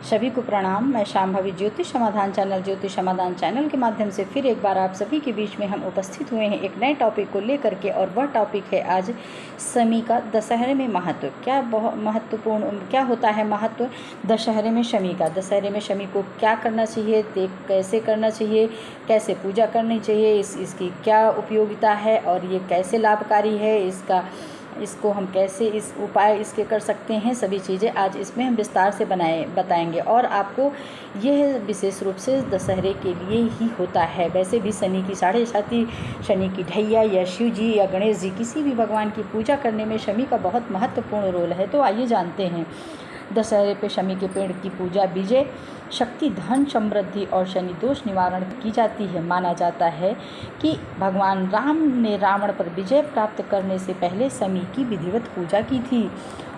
सभी को प्रणाम। मैं शांभवी ज्योतिष समाधान चैनल ज्योतिष समाधान चैनल के माध्यम से फिर एक बार आप सभी के बीच में हम उपस्थित हुए हैं एक नए टॉपिक को लेकर के, और वह टॉपिक है आज शमी का दशहरे में महत्व। क्या बहुत महत्वपूर्ण क्या होता है महत्व दशहरे में शमी का। दशहरे में शमी को क्या करना चाहिए, कैसे करना चाहिए, कैसे पूजा करनी चाहिए, इसकी क्या उपयोगिता है और ये कैसे लाभकारी है, इसको हम कैसे इस उपाय इसके कर सकते हैं, सभी चीज़ें आज इसमें हम विस्तार से बताएंगे। और आपको यह विशेष रूप से दशहरे के लिए ही होता है। वैसे भी शनि की साढ़े साथी, शनि की ढैया या शिव जी या गणेश जी, किसी भी भगवान की पूजा करने में शमी का बहुत महत्वपूर्ण रोल है। तो आइए जानते हैं। दशहरे पे शमी के पेड़ की पूजा विजय, शक्ति, धन, समृद्धि और शनि दोष निवारण की जाती है। माना जाता है कि भगवान राम ने रावण पर विजय प्राप्त करने से पहले शमी की विधिवत पूजा की थी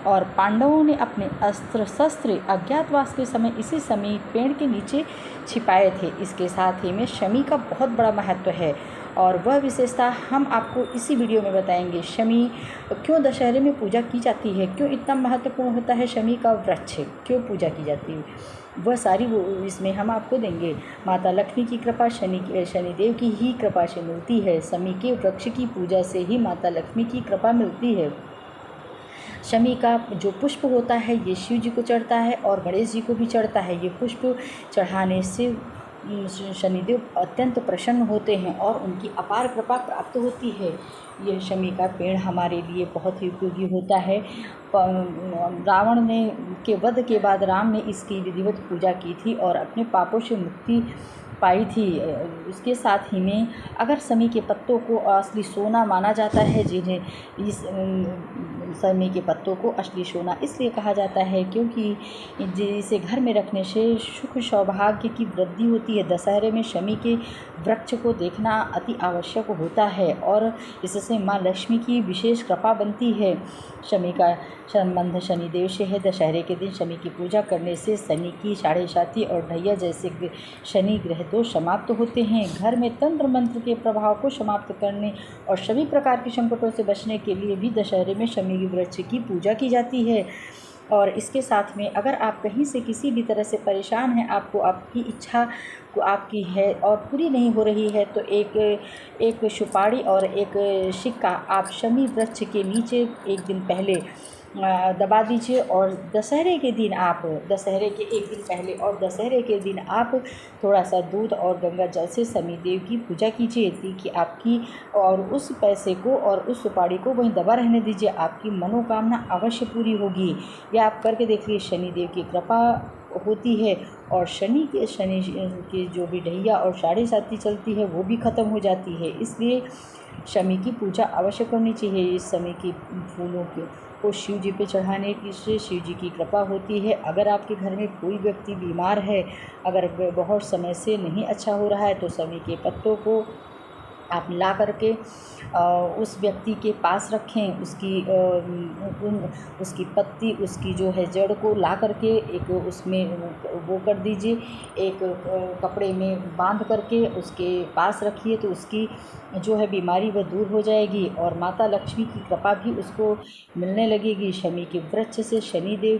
और पांडवों ने अपने अस्त्र शस्त्र अज्ञातवास के समय इसी शमी पेड़ के नीचे छिपाए थे। इसके साथ ही में शमी का बहुत बड़ा महत्व है और वह विशेषता हम आपको इसी वीडियो में बताएंगे। शमी क्यों दशहरे में पूजा की जाती है, क्यों इतना महत्वपूर्ण होता है शमी का वृक्ष, क्यों पूजा की जाती है, वह सारी वो इसमें हम आपको देंगे। माता लक्ष्मी की कृपा शनिदेव की ही कृपा से मिलती है। शमी के वृक्ष की पूजा से ही माता लक्ष्मी की कृपा मिलती है। शमी का जो पुष्प होता है ये शिव जी को चढ़ता है और गणेश जी को भी चढ़ता है। ये पुष्प चढ़ाने से शनिदेव अत्यंत प्रसन्न होते हैं और उनकी अपार कृपा प्राप्त होती है। यह शमी का पेड़ हमारे लिए बहुत ही उपयोगी होता है। रावण ने के वध के बाद राम ने इसकी विधिवत पूजा की थी और अपने पापों से मुक्ति पाई थी। इसके साथ ही में अगर शमी के पत्तों को असली सोना माना जाता है, जिन्हें इस शमी के पत्तों को असली सोना इसलिए कहा जाता है क्योंकि जिसे घर में रखने से सुख सौभाग्य की वृद्धि होती है। दशहरे में शमी के वृक्ष को देखना अति आवश्यक होता है और इससे माँ लक्ष्मी की विशेष कृपा बनती है। शमी का संबंध शनिदेव से है। दशहरे के दिन शमी की पूजा करने से शनि की साढ़े साथी और ढैया जैसे शनि ग्रह दोष समाप्त होते हैं। घर में तंत्र मंत्र के प्रभाव को समाप्त करने और सभी प्रकार के संकटों से बचने के लिए भी दशहरे में शमी के वृक्ष की पूजा की जाती है। और इसके साथ में अगर आप कहीं से किसी भी तरह से परेशान हैं, आपको आपकी इच्छा को आपकी है और पूरी नहीं हो रही है, तो एक सुपारी और एक सिक्का आप शमी वृक्ष के नीचे एक दिन पहले दबा दीजिए और दशहरे के एक दिन पहले और दशहरे के दिन आप थोड़ा सा दूध और गंगा जल से शनि देव की पूजा कीजिए कि आपकी और उस पैसे को और उस सुपारी को वहीं दबा रहने दीजिए, आपकी मनोकामना अवश्य पूरी होगी। यह आप करके देखिए, शनि देव की कृपा होती है और शनि के जो भी ढैया और साढ़े साथी चलती है वो भी ख़त्म हो जाती है। इसलिए शमी की पूजा अवश्य करनी चाहिए। इस समय की फूलों को शिव जी पे चढ़ाने से शिव जी की कृपा होती है। अगर आपके घर में कोई व्यक्ति बीमार है, अगर बहुत समय से नहीं अच्छा हो रहा है, तो शमी के पत्तों को आप ला करके उस व्यक्ति के पास रखें। उसकी पत्ती, उसकी जो है जड़ को ला करके एक उसमें वो कर दीजिए, एक कपड़े में बांध करके उसके पास रखिए, तो उसकी जो है बीमारी वह दूर हो जाएगी और माता लक्ष्मी की कृपा भी उसको मिलने लगेगी। शमी के वृक्ष से शनिदेव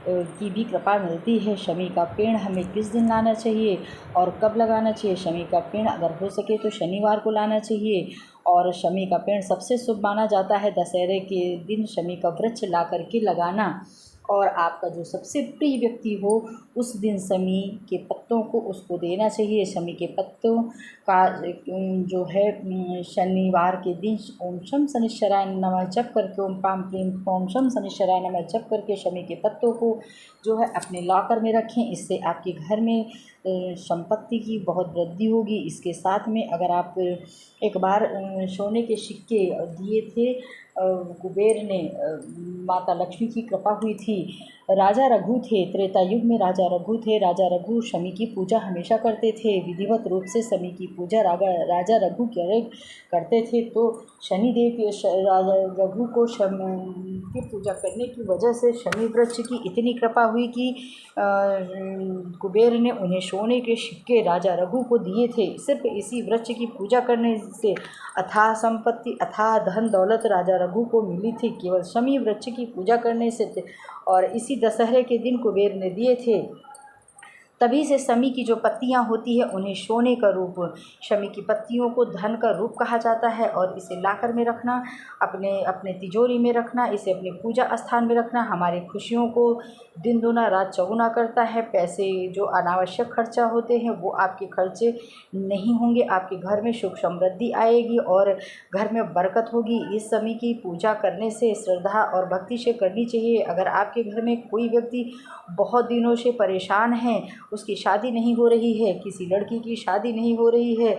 की भी कृपा मिलती है। शमी का पेड़ हमें किस दिन लाना चाहिए और कब लगाना चाहिए? शमी का पेड़ अगर हो सके तो शनिवार को लाना चाहिए और शमी का पेड़ सबसे शुभ माना जाता है। दशहरे के दिन शमी का वृक्ष ला करके लगाना और आपका जो सबसे प्रिय व्यक्ति हो उस दिन शमी के पत्तों को उसको देना चाहिए। शमी के पत्तों का जो है शनिवार के दिन ओम शम शनिश्चराय नमः जप करके, ओम पाम प्रेम ओम शम शनिश्चराय नमः जप करके शमी के पत्तों को जो है अपने लॉकर में रखें। इससे आपके घर में संपत्ति की बहुत वृद्धि होगी। इसके साथ में अगर आप एक बार सोने के सिक्के दिए थे, कुबेर ने, माता लक्ष्मी की कृपा हुई थी। राजा रघु थे, त्रेता युग में राजा रघु थे। राजा रघु शमी की पूजा हमेशा करते थे, विधिवत रूप से शमी की पूजा राजा रघु करते थे। तो शनिदेव के राजा रघु को शमी की पूजा करने की वजह से शमी वृक्ष की इतनी कृपा हुई कि कुबेर ने उन्हें सोने के सिक्के राजा रघु को दिए थे। सिर्फ इसी वृक्ष की पूजा करने से अथाह संपत्ति, अथाह धन दौलत राजा रघु को मिली थी, केवल शमी वृक्ष की पूजा करने से और इसी दशहरे के दिन कुबेर ने दिए थे। तभी से शमी की जो पत्तियां होती है उन्हें सोने का रूप, शमी की पत्तियों को धन का रूप कहा जाता है। और इसे लाकर में रखना, अपने अपने तिजोरी में रखना, इसे अपने पूजा स्थान में रखना हमारी खुशियों को दिन दूना रात चौगुना करता है। पैसे जो अनावश्यक खर्चा होते हैं वो आपके खर्चे नहीं होंगे, आपके घर में सुख समृद्धि आएगी और घर में बरकत होगी। इस शमी की पूजा करने से श्रद्धा और भक्ति से करनी चाहिए। अगर आपके घर में कोई व्यक्ति बहुत दिनों से परेशान है, उसकी शादी नहीं हो रही है, किसी लड़की की शादी नहीं हो रही है,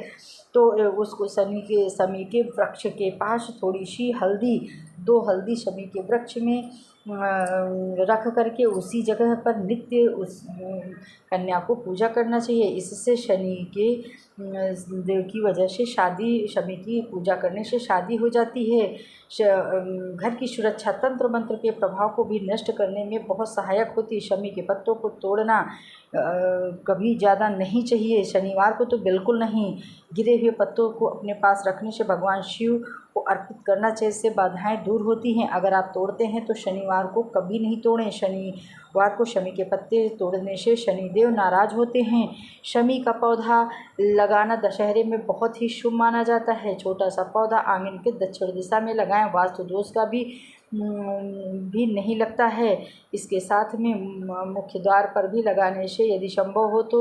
तो उसको शमी के वृक्ष के पास थोड़ी सी हल्दी, 2 हल्दी शमी के वृक्ष में रख करके उसी जगह पर नित्य उस कन्या को पूजा करना चाहिए। इससे शनि के देव की वजह से शमी की पूजा करने से शादी हो जाती है। घर की सुरक्षा तंत्र मंत्र के प्रभाव को भी नष्ट करने में बहुत सहायक होती है। शमी के पत्तों को तोड़ना कभी ज़्यादा नहीं चाहिए, शनिवार को तो बिल्कुल नहीं। गिरे हुए पत्तों को अपने पास रखने से भगवान शिव को अर्पित करना चाहिए, इससे बाधाएं दूर होती हैं। अगर आप तोड़ते हैं तो शनिवार को कभी नहीं तोड़ें। शनिवार को शमी के पत्ते तोड़ने से शनिदेव नाराज होते हैं। शमी का पौधा लगाना दशहरे में बहुत ही शुभ माना जाता है। छोटा सा पौधा आंगन के दक्षिण दिशा में लगाएं, वास्तु दोष का भी नहीं लगता है। इसके साथ में मुख्य द्वार पर भी लगाने से यदि संभव हो तो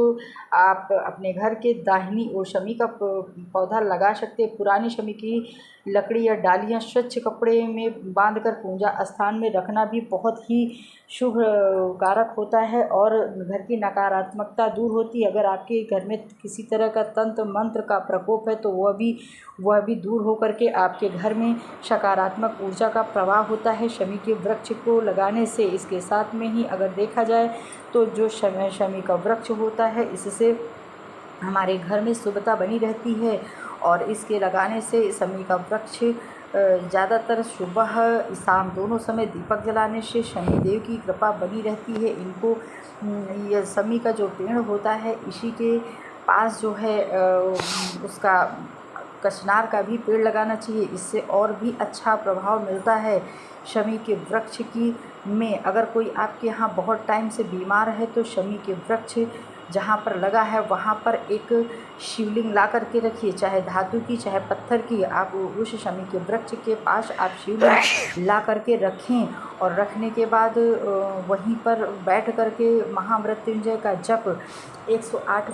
आप अपने घर के दाहिनी ओर शमी का पौधा लगा सकते हैं। पुरानी शमी की लकड़ी या डालियां स्वच्छ कपड़े में बांधकर पूजा स्थान में रखना भी बहुत ही शुभ कारक होता है और घर की नकारात्मकता दूर होती है। अगर आपके घर में किसी तरह का तंत्र मंत्र का प्रकोप है तो वह भी दूर हो करके आपके घर में सकारात्मक ऊर्जा का प्रवाह होता है शमी के वृक्ष को लगाने से। इसके साथ में ही अगर देखा जाए तो जो शमी का वृक्ष होता है, इससे हमारे घर में शुभता बनी रहती है। और इसके लगाने से शमी का वृक्ष ज़्यादातर सुबह शाम दोनों समय दीपक जलाने से शनिदेव की कृपा बनी रहती है। इनको यह शमी का जो पेड़ होता है, इसी के पास जो है उसका कचनार का भी पेड़ लगाना चाहिए, इससे और भी अच्छा प्रभाव मिलता है। शमी के वृक्ष की में अगर कोई आपके यहाँ बहुत टाइम से बीमार है तो शमी के वृक्ष जहाँ पर लगा है वहाँ पर एक शिवलिंग ला करके रखिए, चाहे धातु की चाहे पत्थर की। आप उस शमी के वृक्ष के पास आप शिवलिंग ला करके रखें और रखने के बाद वहीं पर बैठ करके महामृत्युंजय का जप 108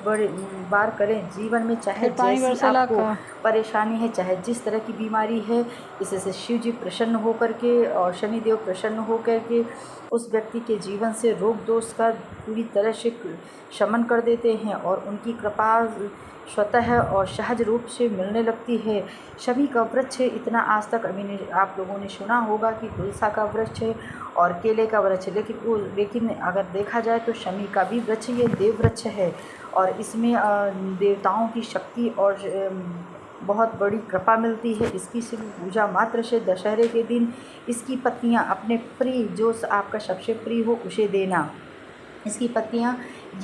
बार करें। जीवन में चाहे जैसी आपको परेशानी है, चाहे जिस तरह की बीमारी है, इससे शिव जी प्रसन्न होकर के और शनिदेव प्रसन्न होकर के उस व्यक्ति के जीवन से रोग दोष का पूरी तरह से शमन कर देते हैं और उनकी कृपा स्वतः और सहज रूप से मिलने लगती है। शमी का वृक्ष इतना आज तक आप लोगों ने सुना होगा कि तुलसा का वृक्ष है और केले का वृक्ष, लेकिन अगर देखा जाए तो शमी का भी वृक्ष ये देव वृक्ष है और इसमें देवताओं की शक्ति और बहुत बड़ी कृपा मिलती है। इसकी सिर्फ पूजा मात्र से दशहरे के दिन इसकी पत्तियां अपने प्रिय, जो आपका सबसे प्रिय हो, उसे देना। इसकी पत्तियां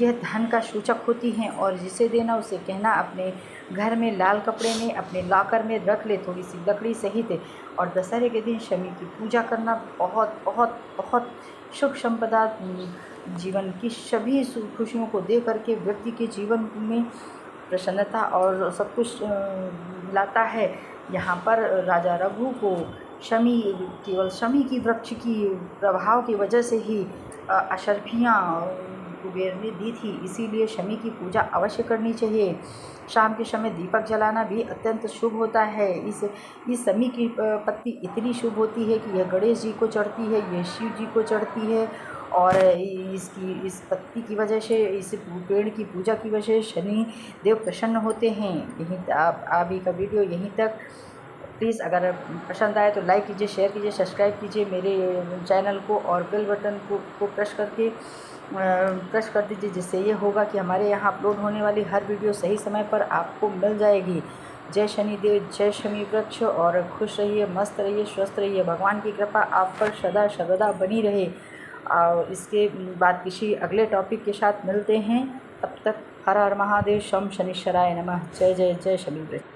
यह धन का सूचक होती हैं और जिसे देना उसे कहना अपने घर में लाल कपड़े में अपने लॉकर में रख ले, थोड़ी सी लकड़ी सहित। और दशहरे के दिन शमी की पूजा करना बहुत बहुत बहुत सुख संपदा, जीवन की सभी खुशियों को दे करके व्यक्ति के जीवन में प्रसन्नता और सब कुछ लाता है। यहाँ पर राजा रघु को शमी, केवल शमी की वृक्ष की प्रभाव की वजह से ही अशर्फियाँ कुबेर ने दी थी, इसीलिए शमी की पूजा अवश्य करनी चाहिए। शाम के समय दीपक जलाना भी अत्यंत शुभ होता है। इस शमी की पत्ती इतनी शुभ होती है कि यह गणेश जी को चढ़ती है, यह शिव जी को चढ़ती है और इस पत्ती की वजह से, इस पेड़ की पूजा की वजह से शनि देव प्रसन्न होते हैं। यहीं आप ही का वीडियो यहीं तक। प्लीज़ अगर पसंद आए तो लाइक कीजिए, शेयर कीजिए, सब्सक्राइब कीजिए मेरे चैनल को और बेल बटन को प्रेस कर दीजिए, जिससे ये होगा कि हमारे यहाँ अपलोड होने वाली हर वीडियो सही समय पर आपको मिल जाएगी। जय शनिदेव, जय शमी वृक्ष। और खुश रहिए, मस्त रहिए, स्वस्थ रहिए, भगवान की कृपा आप पर सदा सर्वदा बनी रहे। और इसके बाद किसी अगले टॉपिक के साथ मिलते हैं, तब तक हर हर महादेव, शम शनिश्चराय नमः। जय जय जय शनि वृक्ष।